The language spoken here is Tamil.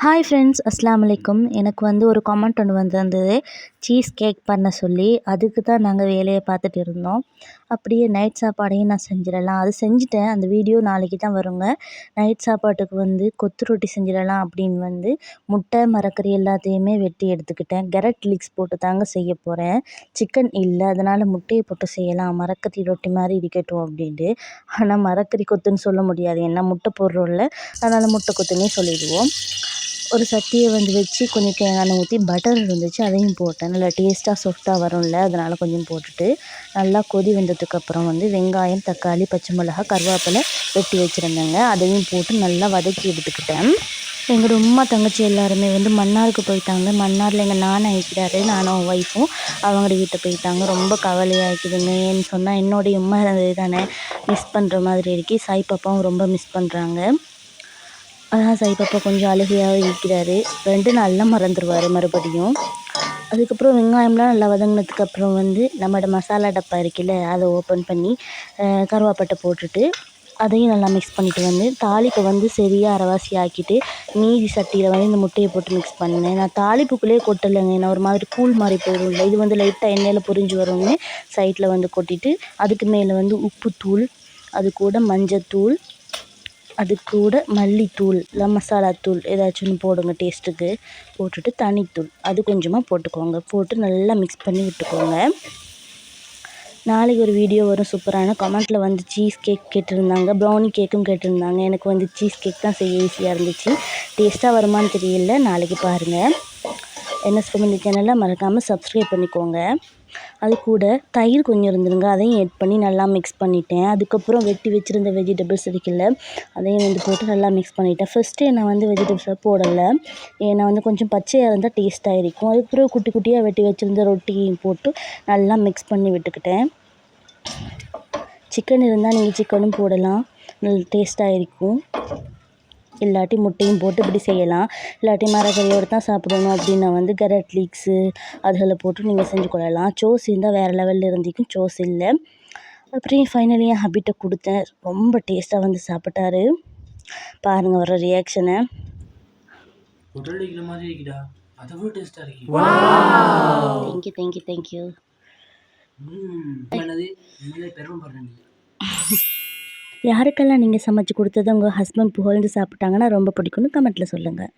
ஹாய் ஃப்ரெண்ட்ஸ், அஸ்ஸலாமு அலைக்கும். எனக்கு ஒரு கமெண்ட் ஒன்று வந்திருந்தது, சீஸ் கேக் பண்ண சொல்லி. அதுக்கு தான் நாங்கள் வேலையை பார்த்துட்டு இருந்தோம். அப்படியே நைட் சாப்பாடையும் நான் செஞ்சிடலாம், அது செஞ்சுட்டேன். அந்த வீடியோ நாளைக்கு தான் வருங்க. நைட் சாப்பாட்டுக்கு கொத்து ரொட்டி செஞ்சிடலாம் அப்படின்னு முட்டை மரக்கறி எல்லாத்தையுமே வெட்டி எடுத்துக்கிட்டேன். கேரட் லீக்ஸ் போட்டு தாங்க செய்ய போகிறேன். சிக்கன் இல்லை, அதனால் முட்டையை போட்டு செய்யலாம், மரக்கறி ரொட்டி மாதிரி இருக்கட்டும் அப்படின்ட்டு. ஆனால் மரக்கறி கொத்துன்னு சொல்ல முடியாது, ஏன்னா முட்டை போடுறோம்ல, அதனால் முட்டை கொத்துன்னே சொல்லிடுவோம். ஒரு சட்டியை வச்சு கொஞ்சம் தேங்காய் எண்ணெய் ஊற்றி பட்டர் இருந்துச்சு, அதையும் போட்டேன். நல்லா டேஸ்ட்டாக சாஃப்டாக வரும்ல, அதனால் கொஞ்சம் போட்டுட்டு நல்லா கொதி வந்ததுக்கப்புறம் வெங்காயம், தக்காளி, பச்சை மிளகாய், கருவேப்பிலை வெட்டி வச்சுருந்தேங்க. அதையும் போட்டு நல்லா வதக்கி எடுத்துக்கிட்டேன். எங்களோட உம்மா தங்கச்சி எல்லாருமே மன்னாருக்கு போயிட்டாங்க. மன்னாரில் எங்கள் நானா இருக்கிறாரு, நானும் ஒய்ஃபும் அவங்களோட வீட்டை போயிட்டாங்க. ரொம்ப கவலையாக இருக்குதுங்க. ஏன்னு சொன்னால் என்னுடைய உம்மா இருந்தது தானே மிஸ் பண்ணுற மாதிரி இருக்கு. சாய் பாப்பாவும் ரொம்ப மிஸ் பண்ணுறாங்க. அதான் சாய் பாப்பா கொஞ்சம் அழுகையாக இருக்கிறாரு. 2 நாளில் மறந்துடுவார் மறுபடியும். அதுக்கப்புறம் வெங்காயம்லாம் நல்லா வதங்கினதுக்கப்புறம் நம்மளோட மசாலா டப்பா இருக்குல்ல, அதை ஓப்பன் பண்ணி கருவேப்பட்டை போட்டுட்டு அதையும் நல்லா மிக்ஸ் பண்ணிவிட்டு தாளிப்பை சரியாக அரைவாசி ஆக்கிட்டு மீதி சட்டியில் இந்த முட்டையை போட்டு மிக்ஸ் பண்ணேன். நான் தாளிப்புக்குள்ளேயே கொட்டலைங்க, நான் ஒரு மாதிரி கூழ் மாதிரி போயிடும்ல, இது லைட்டாக எண்ணெயில் பொரிஞ்சு வரும்னு சைடில் கொட்டிட்டு அதுக்கு மேலே உப்புத்தூள், அது கூட மஞ்சத்தூள், அது கூட மல்லித்தூள் இல்லை மசாலாத்தூள் ஏதாச்சும் ஒன்று போடுங்க டேஸ்ட்டுக்கு. போட்டுட்டு தனித்தூள் அது கொஞ்சமாக போட்டுக்கோங்க. போட்டு நல்லா மிக்ஸ் பண்ணி விட்டுக்கோங்க. நாளைக்கு ஒரு வீடியோ வரும் சூப்பரான. கமெண்ட்டில் சீஸ் கேக் கேட்டிருந்தாங்க, ப்ரௌனி கேக்கும் கேட்டிருந்தாங்க. எனக்கு சீஸ் கேக் தான் செய்ய ஈஸியாக இருந்துச்சு. டேஸ்ட்டாக வருமானு தெரியல, நாளைக்கு பாருங்கள். என்எஸ் ஃபேமிலி சேனலை மறக்காமல் சப்ஸ்கிரைப் பண்ணிக்கோங்க. அது கூட தயிர் கொஞ்சம் இருந்துருங்க, அதையும் ஆட் பண்ணி நல்லா மிக்ஸ் பண்ணிட்டேன். அதுக்கப்புறம் வெட்டி வச்சுருந்த வெஜிடபிள்ஸ் இருக்குல்ல, அதையும் போட்டு நல்லா மிக்ஸ் பண்ணிட்டேன். ஃபஸ்ட்டு நான் வெஜிடபிள்ஸை போடலை, ஏன்னா கொஞ்சம் பச்சையாக இருந்தால் டேஸ்ட்டாக இருக்கும். அதுக்கப்புறம் குட்டி குட்டியாக வெட்டி வச்சுருந்த ரொட்டியும் போட்டு நல்லா மிக்ஸ் பண்ணி விட்டுக்கிட்டேன். சிக்கன் இருந்தால் நீங்கள் சிக்கனும் போடலாம், நல்ல டேஸ்ட்டாக இருக்கும். இல்லாட்டி முட்டையும் போட்டு இப்படி செய்யலாம். இல்லாட்டி மரக்கறியோடு தான் சாப்பிடணும் அப்படின்னா கேரட் லீக்ஸு அதில் போட்டு நீங்கள் செஞ்சு கொள்ளலாம். சோஸ் இருந்தால் வேறு லெவலில் இருந்திக்கும், சோஸ் இல்லை. அப்புறம் ஃபைனலி என் ஹபிட்ட கொடுத்தேன். ரொம்ப டேஸ்ட்டாக சாப்பிட்டாரு. பாருங்கள் வர ரியாக்ஷனை. தேங்க்யூ. யாருக்கெல்லாம் நீங்கள் சமைச்சு கொடுத்தது உங்கள் ஹஸ்பண்ட் புகழ்ந்து சாப்பிட்டாங்கன்னா ரொம்ப பிடிக்கும்னு கமெண்ட்டில் சொல்லுங்கள்.